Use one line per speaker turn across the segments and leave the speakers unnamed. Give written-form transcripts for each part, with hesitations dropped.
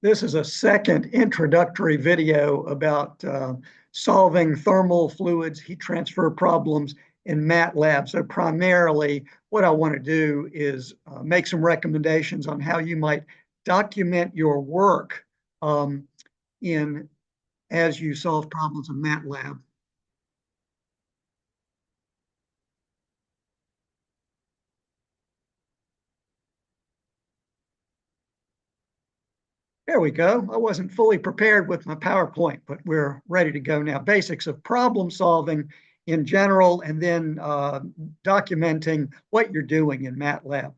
This is a second introductory video about solving thermal fluids heat transfer problems in MATLAB. So primarily what I want to do is make some recommendations on how you might document your work in as you solve problems in MATLAB. There we go. I wasn't fully prepared with my PowerPoint, but we're ready to go now. Basics of problem solving in general, and then documenting what you're doing in MATLAB.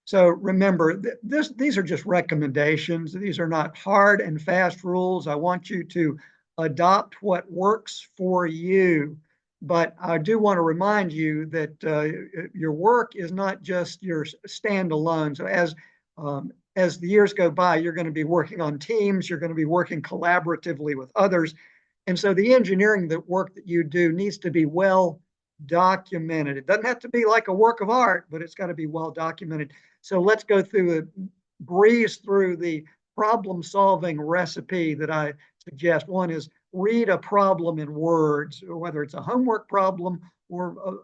So remember, these are just recommendations. These are not hard and fast rules. I want you to adopt what works for you. But I do want to remind you that your work is not just your standalone. So as the years go by, you're going to be working on teams, you're going to be working collaboratively with others. And so the engineering work that you do needs to be well documented. It doesn't have to be like a work of art, but it's got to be well documented. So let's go breeze through the problem solving recipe that I suggest. One is read a problem in words, whether it's a homework problem or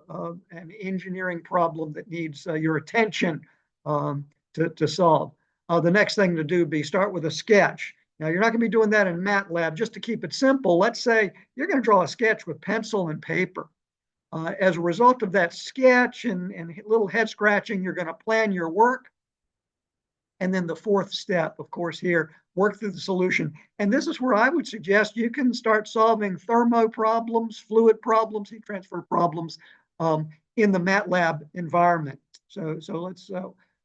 an engineering problem that needs your attention to solve. The next thing to do would be start with a sketch. Now, you're not going to be doing that in MATLAB. Just to keep it simple, let's say you're going to draw a sketch with pencil and paper. As a result of that sketch and little head scratching, you're going to plan your work. And then the fourth step, of course, here, work through the solution. And this is where I would suggest you can start solving thermo problems, fluid problems, heat transfer problems in the MATLAB environment. So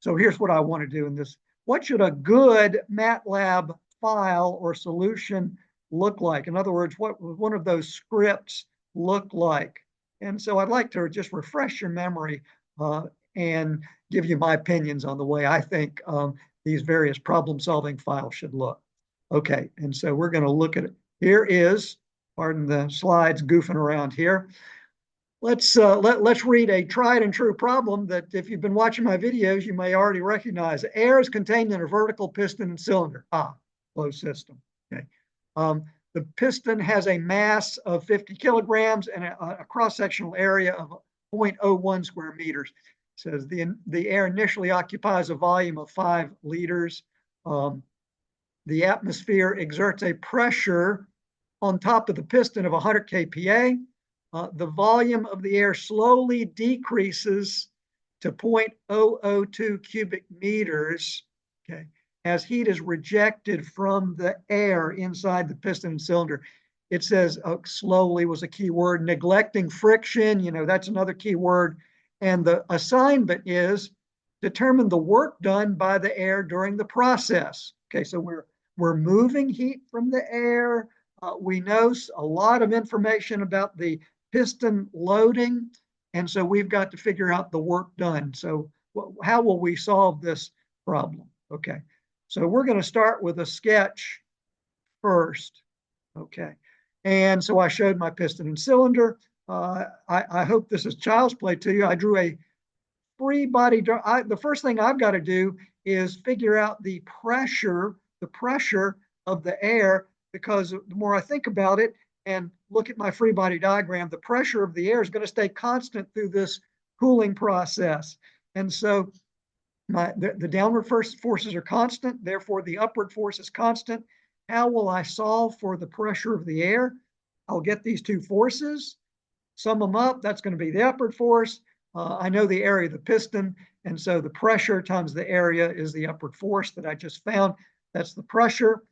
here's what I want to do in this. What should a good MATLAB file or solution look like? In other words, what would one of those scripts look like? And so I'd like to just refresh your memory and give you my opinions on the way I think these various problem-solving files should look. Okay, and so we're going to look at it. Here is, pardon the slides goofing around here. Let's read a tried and true problem that if you've been watching my videos, you may already recognize. Air is contained in a vertical piston and cylinder. Closed system. Okay. The piston has a mass of 50 kilograms and a cross-sectional area of 0.01 square meters. It says the air initially occupies a volume of 5 liters. The atmosphere exerts a pressure on top of the piston of 100 kPa. The volume of the air slowly decreases to 0.002 cubic meters, okay, as heat is rejected from the air inside the piston and cylinder. It says slowly was a key word, neglecting friction, that's another key word. And the assignment is determine the work done by the air during the process. Okay, so we're moving heat from the air. We know a lot of information about the piston loading, and so we've got to figure out the work done. So how will we solve this problem? Okay, so we're going to start with a sketch first. Okay, and so I showed my piston and cylinder. I hope this is child's play to you. I drew a free body. The first thing I've got to do is figure out the pressure of the air, because the more I think about it and look at my free body diagram, the pressure of the air is going to stay constant through this cooling process. And so the downward forces are constant, therefore the upward force is constant. How will I solve for the pressure of the air? I'll get these two forces, sum them up, that's going to be the upward force. I know the area of the piston, and so the pressure times the area is the upward force that I just found. That's the pressure.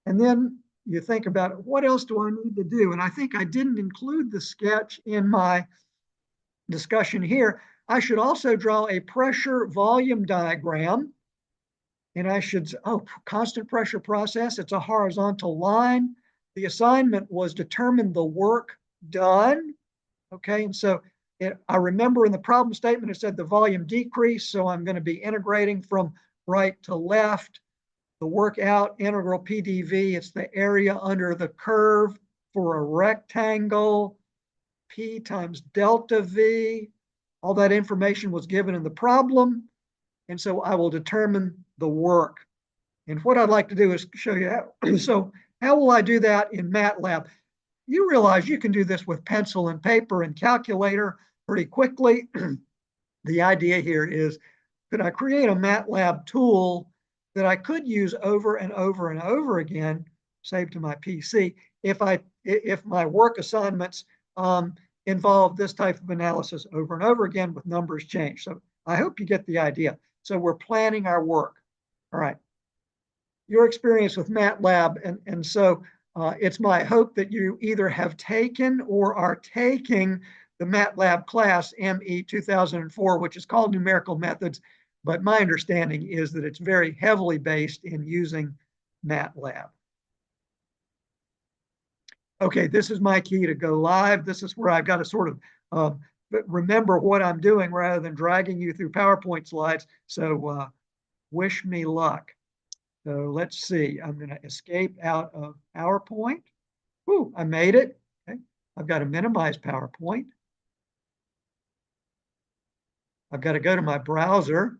And then you think about what else do I need to do? And I think I didn't include the sketch in my discussion here. I should also draw a pressure volume diagram. And I should, constant pressure process, it's a horizontal line. The assignment was determine the work done. Okay, and so I remember in the problem statement, it said the volume decreased. So I'm going to be integrating from right to left. The work out integral PDV, it's the area under the curve for a rectangle, P times delta V. All that information was given in the problem. And so I will determine the work. And what I'd like to do is show you how. So how will I do that in MATLAB? You realize you can do this with pencil and paper and calculator pretty quickly. The idea here is, could I create a MATLAB tool that I could use over and over and over again, saved to my PC, if my work assignments involve this type of analysis over and over again with numbers changed. So I hope you get the idea. So we're planning our work. All right. Your experience with MATLAB, and so it's my hope that you either have taken or are taking the MATLAB class ME 2004, which is called Numerical Methods, but my understanding is that it's very heavily based in using MATLAB. Okay, this is my key to go live. This is where I've got to sort of remember what I'm doing rather than dragging you through PowerPoint slides. So wish me luck. So let's see, I'm going to escape out of PowerPoint. Ooh, I made it. Okay. I've got to minimize PowerPoint. I've got to go to my browser.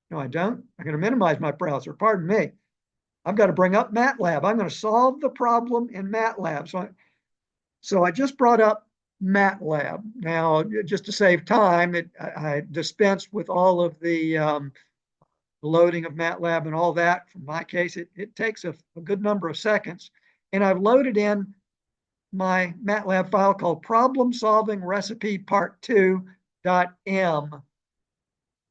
No, I don't. I'm going to minimize my browser. Pardon me. I've got to bring up MATLAB. I'm going to solve the problem in MATLAB. So I just brought up MATLAB. Now, just to save time, I dispensed with all of the loading of MATLAB and all that. For my case, it takes a good number of seconds. And I've loaded in my MATLAB file called problem solving recipe part 2.m.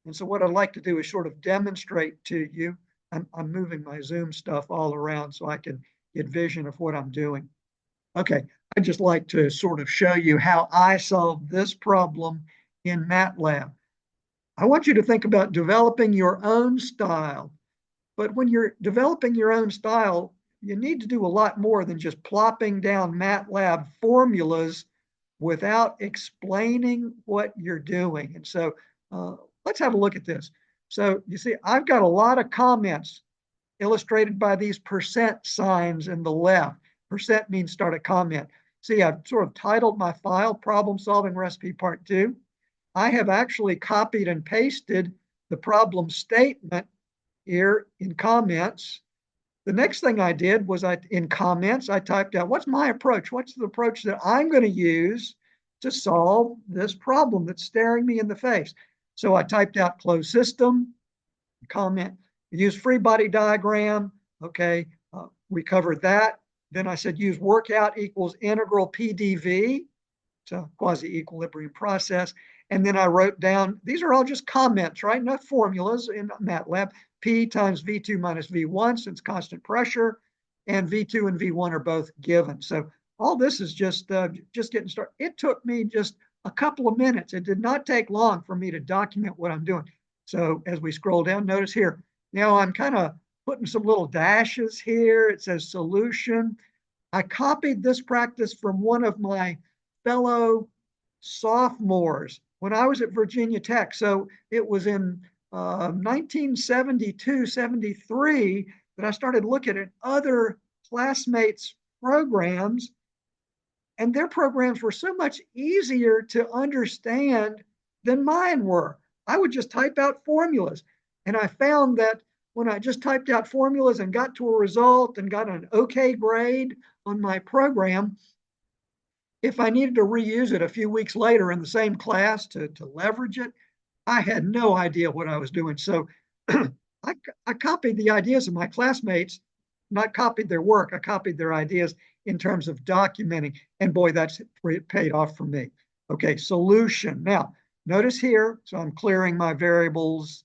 And so what I'd like to do is sort of demonstrate to you. I'm moving my Zoom stuff all around so I can get vision of what I'm doing. Okay, I'd just like to sort of show you how I solved this problem in MATLAB. I want you to think about developing your own style. But when you're developing your own style, you need to do a lot more than just plopping down MATLAB formulas without explaining what you're doing. And so let's have a look at this. So you see, I've got a lot of comments illustrated by these percent signs in the left. Percent means start a comment. See, I've sort of titled my file Problem Solving Recipe Part 2. I have actually copied and pasted the problem statement here in comments. The next thing I did was in comments, I typed out, what's my approach? What's the approach that I'm going to use to solve this problem that's staring me in the face? So I typed out closed system, comment, use free body diagram. Okay, we covered that. Then I said use workout equals integral PDV, so quasi-equilibrium process. And then I wrote down, these are all just comments, right? Not formulas in MATLAB. P times V2 minus V1, since constant pressure, and V2 and V1 are both given. So all this is just getting started. It took me just a couple of minutes. It did not take long for me to document what I'm doing. So as we scroll down, notice here, now I'm kind of putting some little dashes here. It says solution. I copied this practice from one of my fellow sophomores when I was at Virginia Tech. So it was in 1972, 73 that I started looking at other classmates' programs, and their programs were so much easier to understand than mine were. I would just type out formulas, and I found that when I just typed out formulas and got to a result and got an okay grade on my program, if I needed to reuse it a few weeks later in the same class to leverage it, I had no idea what I was doing. So I copied the ideas of my classmates, not copied their work. I copied their ideas in terms of documenting. And boy, that's paid off for me. Okay, solution. Now, notice here, so I'm clearing my variables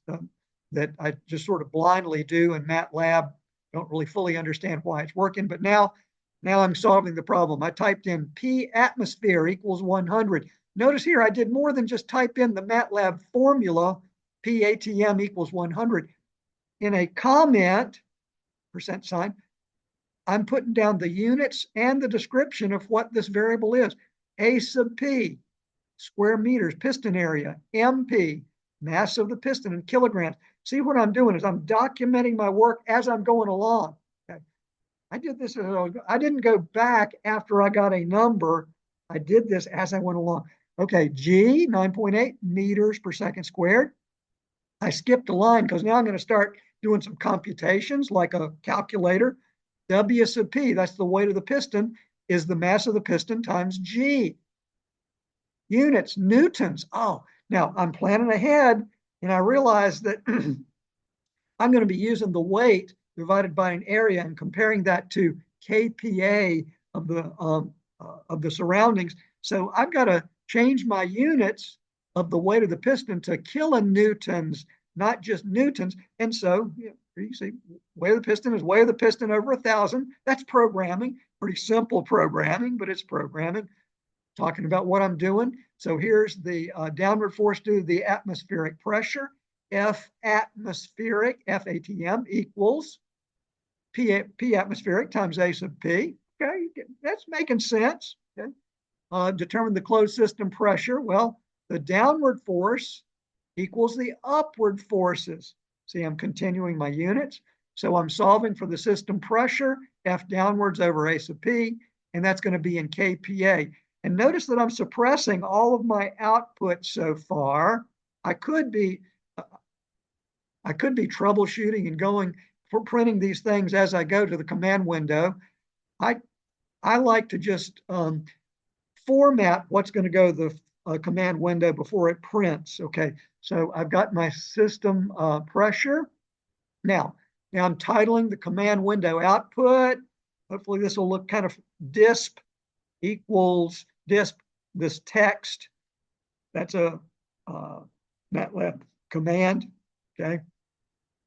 that I just sort of blindly do in MATLAB. Don't really fully understand why it's working, but now I'm solving the problem. I typed in P atmosphere equals 100. Notice here, I did more than just type in the MATLAB formula, PATM equals 100. In a comment, percent sign, I'm putting down the units and the description of what this variable is. A sub P, square meters, piston area, MP, mass of the piston in kilograms. See, what I'm doing is I'm documenting my work as I'm going along. Okay. I did this, I didn't go back after I got a number. I did this as I went along. Okay, G, 9.8 meters per second squared. I skipped a line because now I'm going to start doing some computations like a calculator. W sub P, that's the weight of the piston, is the mass of the piston times G. Units, newtons. Oh, now I'm planning ahead and I realize that I'm going to be using the weight divided by an area and comparing that to kPa of the surroundings. So I've got to change my units of the weight of the piston to kilonewtons, not just newtons. And so you see, weight of the piston is weight of the piston over 1,000. That's programming, pretty simple programming, but it's programming. Talking about what I'm doing. So here's the downward force due to the atmospheric pressure. F atmospheric, FATM, equals P atmospheric times A sub P. Okay, that's making sense. Okay. Determine the closed system pressure. Well, the downward force equals the upward forces. See, I'm continuing my units. So I'm solving for the system pressure, F downwards over A sub P, and that's going to be in kPa. And notice that I'm suppressing all of my output so far. I could be troubleshooting and going for printing these things as I go to the command window. I like to just format what's going to go to the command window before it prints. Okay, so I've got my system pressure. Now I'm titling the command window output. Hopefully this will look kind of disp equals disp, this text. That's a MATLAB command, okay?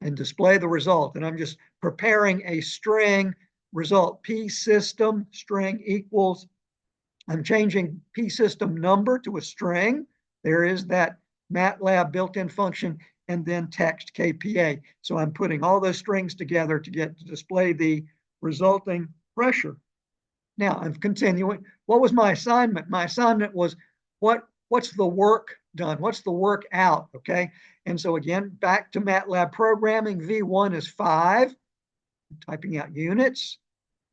And display the result. And I'm just preparing a string result. P system string equals, I'm changing P system number to a string. There is that MATLAB built-in function, and then text kPa. So I'm putting all those strings together to display the resulting pressure. Now I'm continuing. What was my assignment? My assignment was what's the work done? What's the work out? Okay. And so again, back to MATLAB programming, V1 is 5. I'm typing out units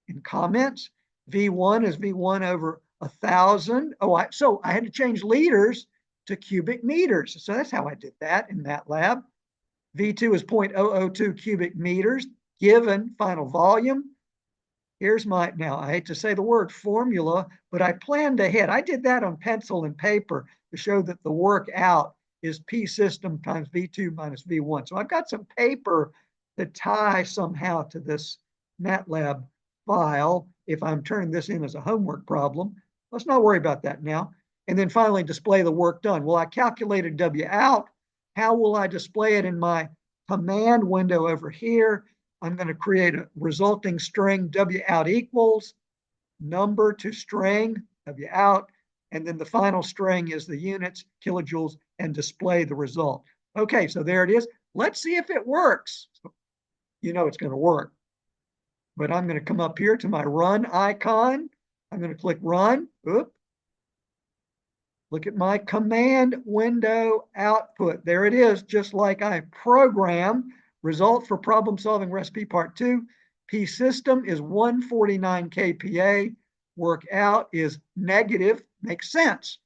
in comments. V1 is V1 over 1,000. So I had to change liters to cubic meters. So that's how I did that in MATLAB. V2 is 0.002 cubic meters given final volume. Here's my, now I hate to say the word formula, but I planned ahead. I did that on pencil and paper to show that the work out is P system times V2 minus V1. So I've got some paper to tie somehow to this MATLAB file if I'm turning this in as a homework problem. Let's not worry about that now. And then finally display the work done. Well, I calculated W out. How will I display it in my command window over here? I'm going to create a resulting string, W out equals number to string, W out, and then the final string is the units, kilojoules, and display the result. Okay, so there it is. Let's see if it works. You know it's going to work. But I'm going to come up here to my run icon. I'm going to click run. Oop. Look at my command window output. There it is, just like I programmed. Result for problem solving recipe part 2. P system is 149 kPa. Work out is negative. Makes sense.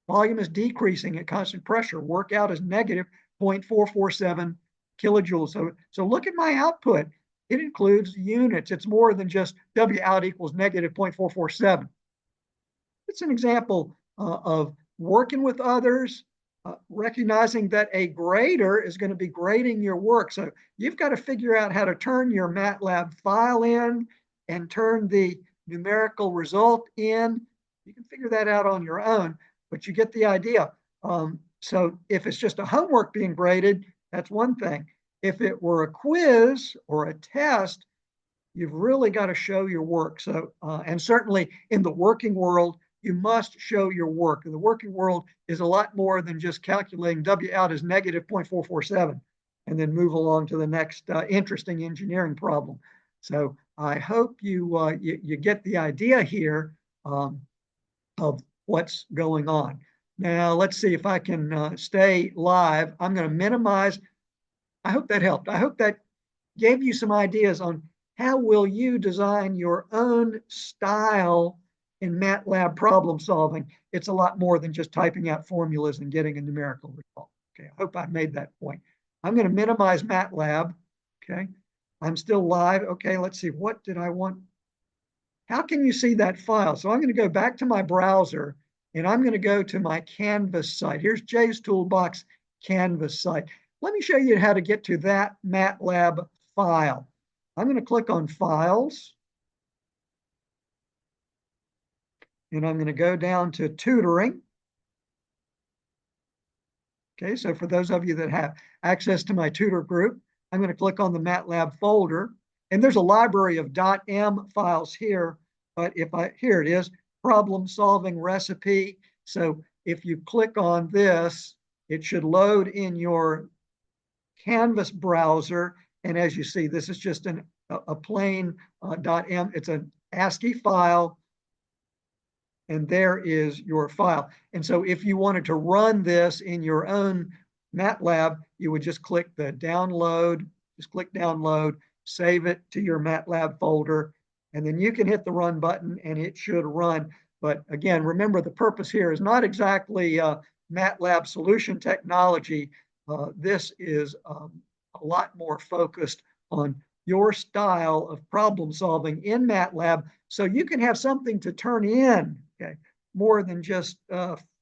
Volume is decreasing at constant pressure. Work out is negative 0.447 kilojoules. So look at my output. It includes units. It's more than just W out equals negative 0.447. It's an example of working with others, recognizing that a grader is going to be grading your work. So you've got to figure out how to turn your MATLAB file in and turn the numerical result in. You can figure that out on your own, but you get the idea. So if it's just a homework being graded, that's one thing. If it were a quiz or a test, you've really got to show your work. So, and certainly in the working world, you must show your work. And the working world is a lot more than just calculating W out as negative 0.447 and then move along to the next interesting engineering problem. So I hope you get the idea here of what's going on. Now let's see if I can stay live. I'm going to minimize. I hope that helped. I hope that gave you some ideas on how will you design your own style in MATLAB problem solving. It's a lot more than just typing out formulas and getting a numerical result. Okay, I hope I made that point. I'm going to minimize MATLAB Okay, I'm still live. Okay, let's see, what did I want? How can you see that file? So I'm going to go back to my browser and I'm going to go to my Canvas site. Here's Jay's Toolbox Canvas site. Let me show you how to get to that MATLAB file. I'm going to click on Files. And I'm going to go down to Tutoring. Okay, so for those of you that have access to my tutor group, I'm going to click on the MATLAB folder. And there's a library of .m files here. But here it is, problem solving recipe. So if you click on this, it should load in your Canvas browser. And as you see, this is just a plain .m. It's an ASCII file. And there is your file. And so if you wanted to run this in your own MATLAB, you would just click the download, save it to your MATLAB folder, and then you can hit the run button and it should run. But again, remember the purpose here is not exactly MATLAB solution technology. This is a lot more focused on your style of problem solving in MATLAB, so you can have something to turn in, okay, more than just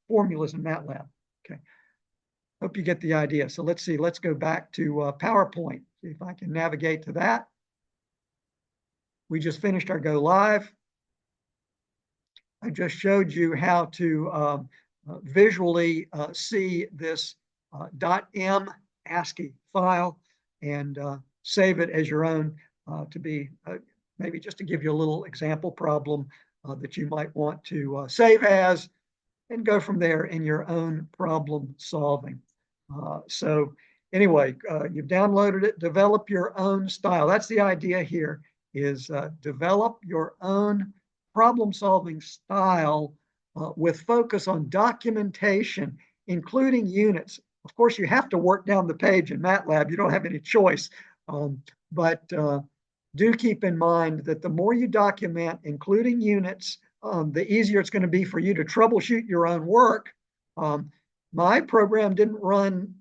formulas in MATLAB. Okay, hope you get the idea. So let's see, let's go back to PowerPoint, see if I can navigate to that. We just finished our go live. I just showed you how to visually see this .m ASCII file and save it as your own to be maybe just to give you a little example problem that you might want to save as and go from there in your own problem solving. So anyway, you've downloaded it, develop your own style. That's the idea here, is develop your own problem solving style with focus on documentation, including units. Of course, you have to work down the page in MATLAB. You don't have any choice. But do keep in mind that the more you document, including units, the easier it's going to be for you to troubleshoot your own work. My program didn't run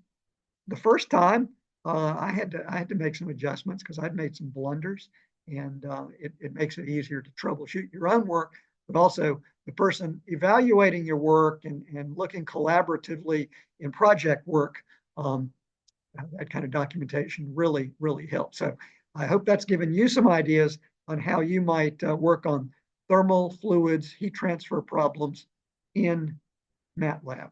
the first time. I had to make some adjustments because I'd made some blunders, and it makes it easier to troubleshoot your own work, but also the person evaluating your work and looking collaboratively in project work. That kind of documentation really, really helps. So I hope that's given you some ideas on how you might work on thermal fluids, heat transfer problems in MATLAB.